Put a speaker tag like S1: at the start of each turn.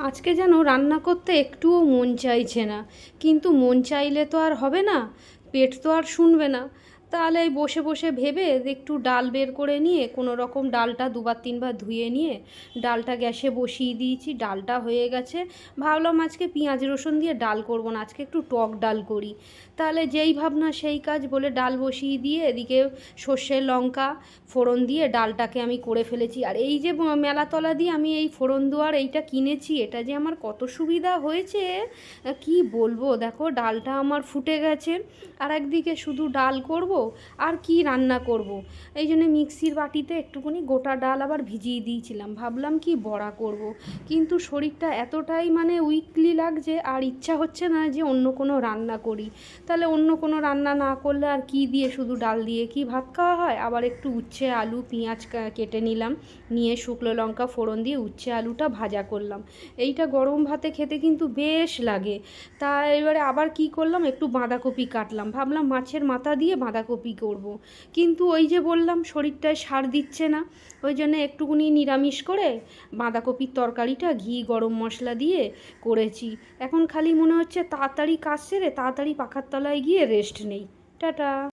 S1: আজকে যেন রান্না করতে একটুও মন চাইছে না, কিন্তু মন চাইলে তো আর হবে না, পেট তো আর শুনবে না। তাহলে এই বসে বসে ভেবে একটু ডাল বের করে নিয়ে কোনো রকম ডালটা দুবার তিনবার ধুয়ে নিয়ে ডালটা গ্যাসে বসিয়ে দিয়েছি। ডালটা হয়ে গেছে, ভাবলাম আজকে পেঁয়াজ রসুন দিয়ে ডাল করব না, আজকে একটু টক ডাল করি। তাহলে যেই ভাবনা সেই কাজ বলে ডাল বসিয়ে দিয়ে এদিকে সর্ষে লঙ্কা ফোড়ন দিয়ে ডালটাকে আমি করে ফেলেছি। আর এই যে মেলাতলা দিয়ে আমি এই ফোড়ন দেওয়ার এইটা কিনেছি, এটা যে আমার কত সুবিধা হয়েছে কি বলবো। দেখো ডালটা আমার ফুটে গেছে, আর একদিকে শুধু ডাল করব আর কি রান্না করব। এই জন্য মিক্সির বাটিতে একটুখানি গোটা ডাল আবার ভিজিয়ে দিয়েছিলাম, ভাবলাম কি বড়া করব। কিন্তু শরীরটা এতটাই উইকলি লাগছে, আর ইচ্ছা হচ্ছে না যে অন্য কোনো রান্না করি। তাহলে অন্য কোনো রান্না না করলে আর কি দিয়ে, শুধু ডাল দিয়ে কি ভাত খাওয়া হয়। আবার একটু উচ্ছে আলু পেঁয়াজ কেটে নিলাম, নিয়ে শুকনো লঙ্কা ফোড়ন দিয়ে উচ্ছে আলুটা ভাজা করলাম। এইটা গরম ভাতে খেতে কিন্তু বেশ লাগে। তা এবারে আবার কি করলাম, একটু বাঁধাকপি কাটলাম, ভাবলাম মাছের মাথা দিয়ে বাঁধাকপি করব। কিন্তু ওই যে বললাম শরীরটায় সার দিচ্ছে না, ওই জন্য একটুকুনি নিরামিষ করে বাঁধাকপির তরকারিটা ঘি গরম মশলা দিয়ে করেছি। এখন খালি মনে হচ্ছে তাড়াতাড়ি কাজ সেরে তাড়াতাড়ি পাখার তলায় গিয়ে রেস্ট নেই। টাটা।